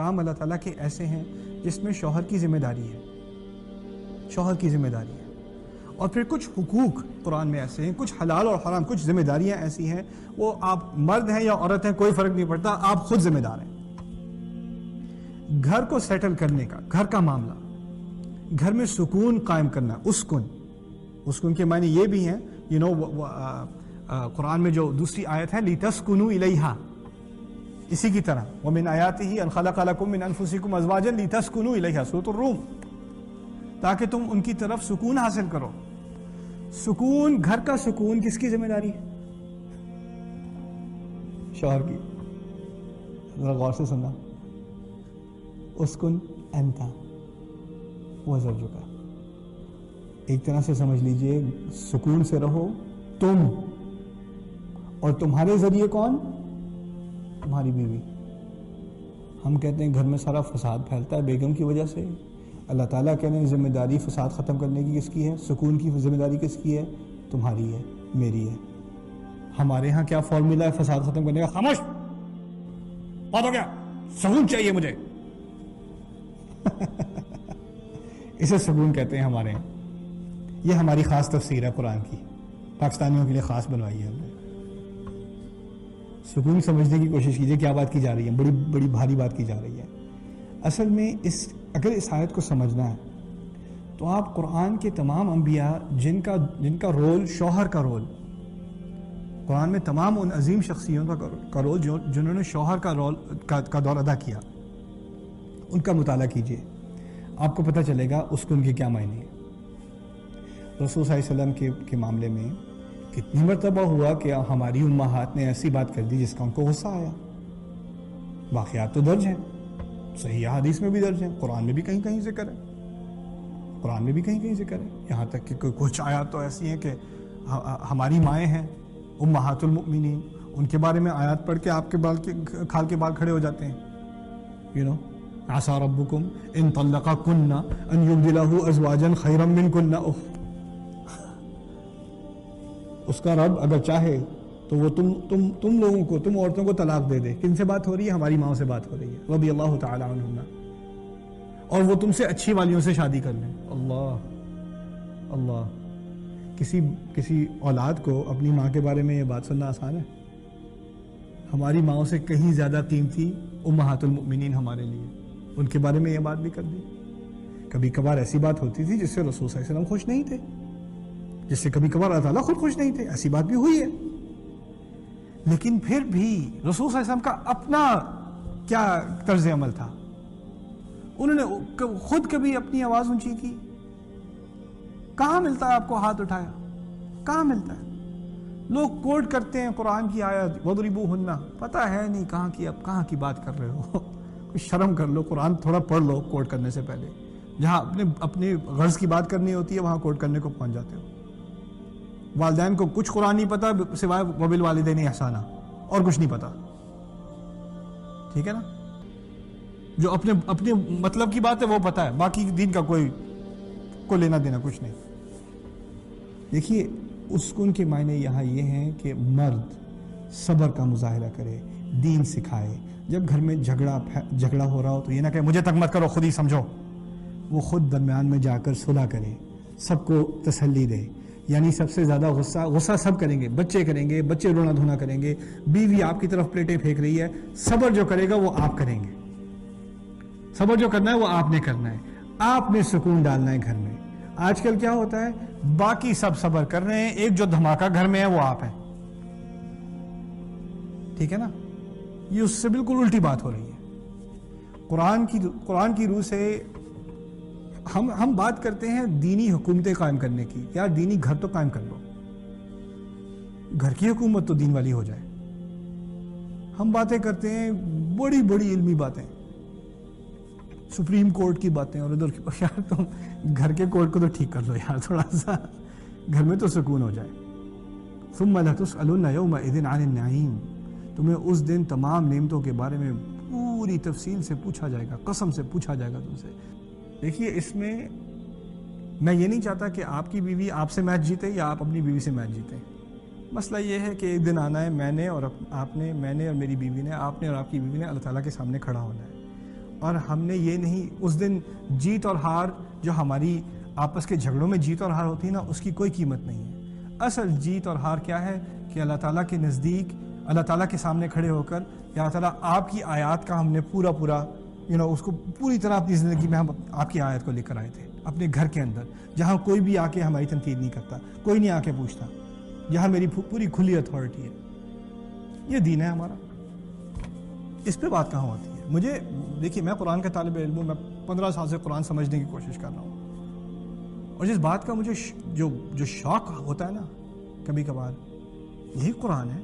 احکام اللہ تعالیٰ کے ایسے ہیں جس میں شوہر کی ذمہ داری ہے، شوہر کی ذمہ داری ہے، اور پھر کچھ حقوق قرآن میں ایسے ہیں، کچھ حلال اور حرام، کچھ ذمہ داریاں ایسی ہیں، وہ آپ مرد ہیں یا عورت ہیں کوئی فرق نہیں پڑتا، آپ خود ذمہ دار ہیں۔ گھر کو سیٹل کرنے کا، گھر کا معاملہ، گھر میں سکون قائم کرنا، اسکن کے معنی یہ بھی ہیں، قرآن میں جو دوسری آیت ہے لِتَسْكُنُوا إِلَيْهَا، اسی کی طرح وَمِنْ آيَاتِهِ أَنْ خَلَقَ لَكُم مِّنْ أَنفُسِكُمْ أَزْوَاجًا لِتَسْكُنُوا إِلَيْهَا، سورۃ الروم، تاکہ تم ان کی طرف سکون حاصل کرو۔ سکون، گھر کا سکون کس کی ذمہ داری ہے؟ شوہر کی۔ ذرا غور سے سننا، اسکن انت وزوجک، ایک طرح سے سمجھ لیجئے سکون سے رہو تم، اور تمہارے ذریعے کون؟ تمہاری بیوی۔ ہم کہتے ہیں گھر میں سارا فساد پھیلتا ہے بیگم کی وجہ سے، اللہ تعالیٰ کہنے ہیں ذمہ داری فساد ختم کرنے کی کس کی ہے؟ سکون کی ذمہ داری کس کی ہے؟ تمہاری ہے، میری ہے۔ ہمارے ہاں کیا فارمولا ہے فساد ختم کرنے کا؟ خاموش، بات ہو گیا، سکون چاہیے مجھے اسے سکون کہتے ہیں ہمارے ہاں۔ یہ ہماری خاص تفسیر ہے قرآن کی، پاکستانیوں کے لیے خاص بنوائی ہے ہم نے۔ سکون سمجھنے کی کوشش کیجئے کیا بات کی جا رہی ہے، بڑی بڑی بھاری بات کی جا رہی ہے۔ اصل میں اگر اس آیت کو سمجھنا ہے تو آپ قرآن کے تمام انبیاء جن کا رول شوہر کا رول، قرآن میں تمام ان عظیم شخصیتوں کا رول جنہوں نے شوہر کا رول کا دور ادا کیا، ان کا مطالعہ کیجئے، آپ کو پتہ چلے گا اسکن کے کیا معنی ہیں۔ رسول صلی اللہ علیہ وسلم کے معاملے میں کتنی مرتبہ ہوا کہ ہماری امہات نے ایسی بات کر دی جس کا ان کو غصہ آیا۔ واقعات تو درج ہیں، صحیح حدیث میں بھی درج ہیں، قرآن میں بھی کہیں کہیں ذکر ہے، قرآن میں بھی کہیں کہیں ذکر ہے، یہاں تک کہ کچھ آیات تو ایسی ہیں کہ ہماری مائیں ہیں امہات المؤمنین، ان کے بارے میں آیات پڑھ کے آپ کے کھال کے بال کھڑے ہو جاتے ہیں۔ عسى ربكم ان طلقكن ان يبدله ازواجا خيرا منكن، اس کا رب اگر چاہے تو وہ تم لوگوں کو، تم عورتوں کو طلاق دے دے۔ کن سے بات ہو رہی ہے؟ ہماری ماں سے بات ہو رہی ہے رضی اللہ تعالی عنہن، اور وہ تم سے اچھی والیوں سے شادی کر لیں۔ اللہ اللہ، کسی اولاد کو اپنی ماں کے بارے میں یہ بات سننا آسان ہے؟ ہماری ماں سے کہیں زیادہ قیمتی امہات المؤمنین ہمارے لیے، ان کے بارے میں یہ بات بھی کر دی۔ کبھی کبھار ایسی بات ہوتی تھی جس سے رسول صلی اللہ علیہ وسلم خوش نہیں تھے، جس سے کبھی کبھار اللہ تعالیٰ خود خوش نہیں تھے، ایسی بات بھی ہوئی ہے۔ لیکن پھر بھی رسول صلی اللہ علیہ وسلم کا اپنا کیا طرز عمل تھا؟ انہوں نے خود کبھی اپنی آواز اونچی کی؟ کہاں ملتا ہے آپ کو ہاتھ اٹھایا؟ کہاں ملتا ہے؟ لوگ کوٹ کرتے ہیں قرآن کی آیت وَضْرِبُوهُنَّ، پتہ ہے نہیں کہاں کی بات کر رہے ہو کچھ شرم کر لو، قرآن تھوڑا پڑھ لو کوٹ کرنے سے پہلے۔ جہاں اپنے غرض کی بات کرنی ہوتی ہے وہاں کوٹ کرنے کو پہنچ جاتے ہو۔ والدین کو کچھ قرآن نہیں پتا سوائے وَبِالْوَالِدَيْنِ احسانا، اور کچھ نہیں پتا، ٹھیک ہے نا؟ جو اپنے مطلب کی بات ہے وہ پتا ہے، باقی دین کا کوئی لینا دینا کچھ نہیں۔ دیکھیے اسکن کے معنی یہاں یہ ہیں کہ مرد صبر کا مظاہرہ کرے، دین سکھائے۔ جب گھر میں جھگڑا ہو رہا ہو تو یہ نہ کہ مجھے تک مت کرو، خود ہی سمجھو، وہ خود درمیان میں جا کر صلح کرے، سب کو تسلی دے۔ یعنی سب سے زیادہ غصہ سب کریں گے، بچے رونا دھونا کریں گے، بیوی آپ کی طرف پلیٹیں پھینک رہی ہے، صبر جو کرے گا وہ آپ کریں گے، صبر جو کرنا ہے وہ آپ نے کرنا ہے، آپ نے سکون ڈالنا ہے گھر میں۔ آج کل کیا ہوتا ہے، باقی سب صبر کر رہے ہیں، ایک جو دھماکہ گھر میں ہے وہ آپ ہے، ٹھیک ہے نا؟ یہ اس سے بالکل الٹی بات ہو رہی ہے۔ قرآن کی روح سے ہم بات کرتے ہیں دینی حکومتیں قائم کرنے کی، یار دینی گھر تو قائم کر لو، گھر کی حکومت تو دین والی ہو جائے۔ ہم باتیں کرتے ہیں بڑی بڑی علمی باتیں، سپریم کورٹ کی باتیں اور ادھر کی، یار تم گھر کے کورٹ کو تو ٹھیک کر لو یار، تھوڑا سا گھر میں تو سکون ہو جائے۔ ثم لتسألن یومئذ عن النعیم، تمہیں اس دن تمام نعمتوں کے بارے میں پوری تفصیل سے پوچھا جائے گا، قسم سے پوچھا جائے گا تم سے۔ دیکھیے اس میں میں یہ نہیں چاہتا کہ آپ کی بیوی آپ سے میچ جیتے یا آپ اپنی بیوی سے میچ جیتے۔ مسئلہ یہ ہے کہ ایک دن آنا ہے، میں نے اور میری بیوی نے، آپ نے اور آپ کی بیوی نے اللہ تعالیٰ کے سامنے کھڑا ہونا ہے، اور ہم نے یہ نہیں، اس دن جیت اور ہار جو ہماری آپس کے جھگڑوں میں جیت اور ہار ہوتی ہے نا، اس کی کوئی قیمت نہیں ہے۔ اصل جیت اور ہار کیا ہے کہ اللہ تعالیٰ کے نزدیک، اللہ تعالیٰ کے سامنے کھڑے ہو کر، یا اللہ تعالیٰ آپ کی آیات کا ہم نے پورا اس کو پوری طرح اپنی زندگی میں ہم آپ کی آیت کو لے کر آئے تھے اپنے گھر کے اندر، جہاں کوئی بھی آ کے ہماری تنقید نہیں کرتا، کوئی نہیں آ کے پوچھتا، جہاں میری پوری کھلی اتھارٹی ہے۔ یہ دین ہے ہمارا، اس پہ بات کہاں ہوتی ہے؟ مجھے دیکھیے، میں قرآن کا طالب علم ہوں، میں 15 سال سے قرآن سمجھنے کی کوشش کر رہا ہوں، اور جس بات کا مجھے جو شوق ہوتا ہے نا کبھی کبھار، یہی قرآن ہے۔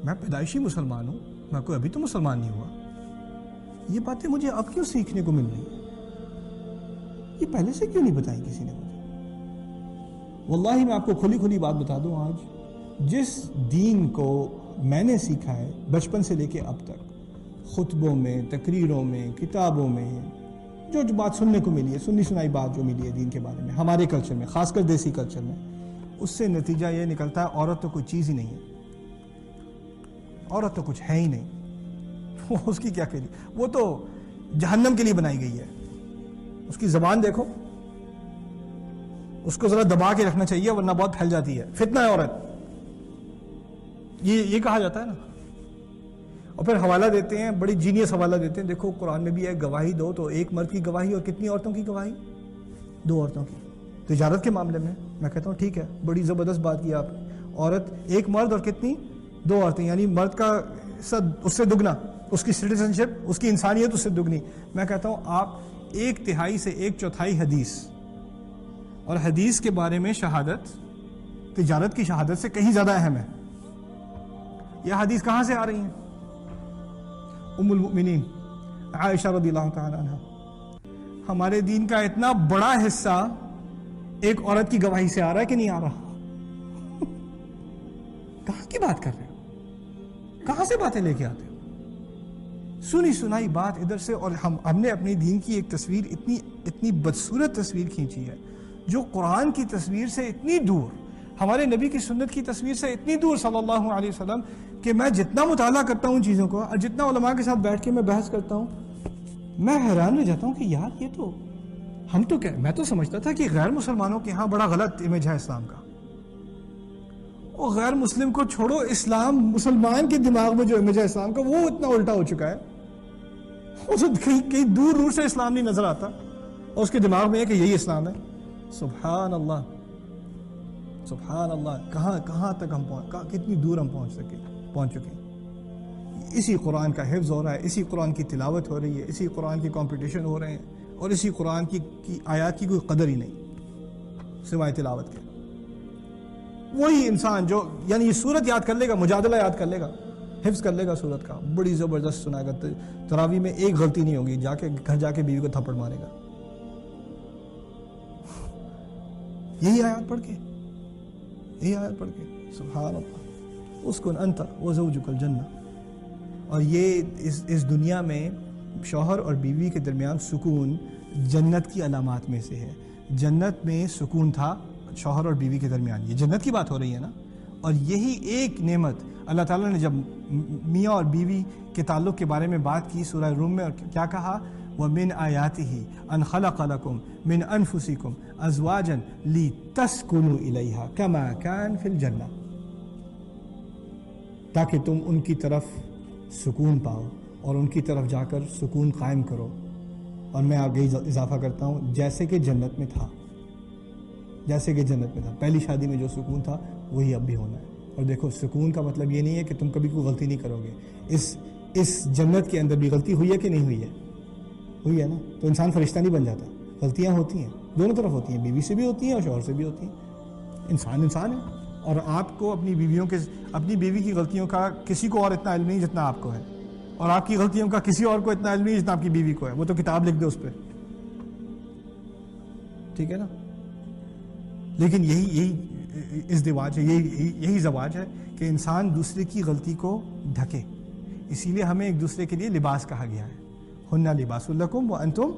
میں پیدائشی مسلمان ہوں، میں کوئی ابھی تو مسلمان نہیں ہوا، یہ باتیں مجھے اب کیوں سیکھنے کو مل رہی ہیں؟ یہ پہلے سے کیوں نہیں بتائی کسی نے مجھے؟ واللہ میں آپ کو کھلی بات بتا دوں، آج جس دین کو میں نے سیکھا ہے بچپن سے لے کے اب تک، خطبوں میں، تقریروں میں، کتابوں میں، جو بات سننے کو ملی ہے، سنی سنائی بات جو ملی ہے دین کے بارے میں ہمارے کلچر میں، خاص کر دیسی کلچر میں، اس سے نتیجہ یہ نکلتا ہے عورت تو کوئی چیز ہی نہیں ہے، عورت تو کچھ ہے ہی نہیں، اس کی کیا کری، وہ تو جہنم کے لیے بنائی گئی ہے۔ اس کی زبان دیکھو، اس کو ذرا دبا کے رکھنا چاہیے ورنہ بہت پھیل جاتی ہے، فتنہ ہے عورت، یہ کہا جاتا ہے نا۔ اور پھر حوالہ دیتے ہیں، بڑی جینیس حوالہ دیتے ہیں، دیکھو قرآن میں بھی ہے گواہی دو، تو ایک مرد کی گواہی اور کتنی عورتوں کی گواہی؟ 2 عورتوں کی۔ تجارت کے معاملے میں کہتا ہوں ٹھیک ہے، بڑی زبردست بات کی آپ، عورت ایک مرد اور کتنی؟ 2 عورتیں، یعنی مرد کا اس سے دگنا، اس کی سٹیزنشپ، اس کی انسانیت اس سے دگنی۔ میں کہتا ہوں آپ 1/3 سے 1/4 حدیث، اور حدیث کے بارے میں شہادت تجارت کی شہادت سے کہیں زیادہ اہم ہے۔ یہ حدیث کہاں سے آ رہی ہیں؟ ام المؤمنین عائشہ رضی اللہ تعالی عنہ۔ ہمارے دین کا اتنا بڑا حصہ ایک عورت کی گواہی سے آ رہا ہے کہ نہیں آ رہا؟ کہاں کی بات کر رہے ہو؟ کہاں سے باتیں لے کے آتے ہو؟ سنی سنائی بات ادھر سے، اور ہم نے اپنے دین کی ایک تصویر اتنی بدصورت تصویر کھینچی ہے جو قرآن کی تصویر سے اتنی دور، ہمارے نبی کی سنت کی تصویر سے اتنی دور صلی اللہ علیہ وسلم، کہ میں جتنا مطالعہ کرتا ہوں چیزوں کو، اور جتنا علماء کے ساتھ بیٹھ کے میں بحث کرتا ہوں، میں حیران ہو جاتا ہوں کہ یار یہ تو میں تو سمجھتا تھا کہ غیر مسلمانوں کے ہاں بڑا غلط امیج ہے اسلام کا، اور غیر مسلم کو چھوڑو، اسلام مسلمان کے دماغ میں جو امیج ہے اسلام کا وہ اتنا الٹا ہو چکا ہے، اسے کہیں دور سے اسلام نہیں نظر آتا، اور اس کے دماغ میں ہے کہ یہی اسلام ہے۔ سبحان اللہ، سبحان اللہ، کہاں تک ہم کتنی دور ہم پہنچ چکے ہیں۔ اسی قرآن کا حفظ ہو رہا ہے، اسی قرآن کی تلاوت ہو رہی ہے، اسی قرآن کی کمپٹیشن ہو رہے ہیں، اور اسی قرآن کی آیات کی کوئی قدر ہی نہیں سوائے تلاوت کے۔ وہی انسان جو یعنی یہ سورت یاد کر لے گا، مجادلہ یاد کر لے گا، حفظ کر لے گا سورت کا، بڑی زبردست سنائے گا، تراویح میں ایک غلطی نہیں ہوگی، گھر جا کے بیوی کو تھپڑ مارے گا یہی آیات پڑھ کے، سبحان اللہ، اسکن انت وزوجک الجنہ۔ اور یہ اس دنیا میں شوہر اور بیوی کے درمیان سکون جنت کی علامات میں سے ہے۔ جنت میں سکون تھا شوہر اور بیوی کے درمیان، یہ جنت کی بات ہو رہی ہے نا، اور یہی ایک نعمت اللہ تعالیٰ نے جب میاں اور بیوی کے تعلق کے بارے میں بات کی سورہ روم میں، اور کیا کہا؟ وَمِنْ آيَاتِهِ أَنْ خَلَقَ لَكُمْ مِنْ أَنفُسِكُمْ أَزْوَاجًا لِتَسْكُنُوا إِلَيْهَا كَمَا كَانَ فِي الْجَنَّةِ، تاکہ تم ان کی طرف سکون پاؤ اور ان کی طرف جا کر سکون قائم کرو، اور میں آگے اضافہ کرتا ہوں جیسے کہ جنت میں تھا، پہلی شادی میں جو سکون تھا وہی اب بھی ہونا ہے۔ اور دیکھو، سکون کا مطلب یہ نہیں ہے کہ تم کبھی کوئی غلطی نہیں کرو گے، اس جنت کے اندر بھی غلطی ہوئی ہے کہ نہیں ہوئی ہے؟ ہوئی ہے نا، تو انسان فرشتہ نہیں بن جاتا، غلطیاں ہوتی ہیں، دونوں طرف ہوتی ہیں، بیوی سے بھی ہوتی ہیں اور شوہر سے بھی ہوتی ہیں، انسان ہے، اور آپ کو اپنی بیوی کی غلطیوں کا کسی کو اور اتنا علم نہیں جتنا آپ کو ہے، اور آپ کی غلطیوں کا کسی اور کو اتنا علم نہیں جتنا آپ کی بیوی کو ہے، وہ تو کتاب لکھ دے اس پہ، ٹھیک ہے نا۔ لیکن یہی ازدواج ہے، یہی زواج ہے کہ انسان دوسرے کی غلطی کو ڈھکے، اسی لیے ہمیں ایک دوسرے کے لیے لباس کہا گیا ہے، ہن لباس لکم وانتم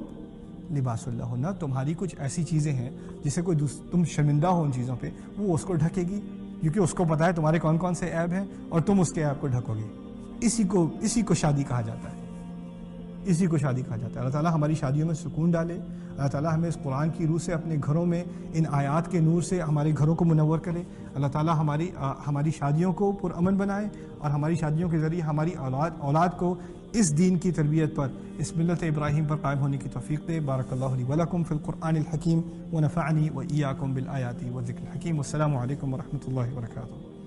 لباس لہن، تمہاری کچھ ایسی چیزیں ہیں جسے کوئی تم شرمندہ ہو ان چیزوں پہ، وہ اس کو ڈھکے گی، کیونکہ اس کو پتا ہے تمہارے کون کون سے عیب ہیں، اور تم اس کے عیب کو ڈھکو گے، اسی کو شادی کہا جاتا ہے۔ اسی کو شادی کہا جاتا ہے۔ اللہ تعالیٰ ہماری شادیوں میں سکون ڈالے، اللہ تعالیٰ ہمیں اس قرآن کی روح سے اپنے گھروں میں ان آیات کے نور سے ہمارے گھروں کو منور کرے، اللہ تعالیٰ ہماری شادیوں کو پرامن بنائے، اور ہماری شادیوں کے ذریعے ہماری اولاد کو اس دین کی تربیت پر، اس ملت ابراہیم پر قائم ہونے کی توفیق دے۔ بارک اللہ لی ولکم فی القرآن الحکیم ونفعنی وإیاکم بالآیات والذکر الحکیم۔ والسلام علیکم ورحمۃ اللہ وبرکاتہ۔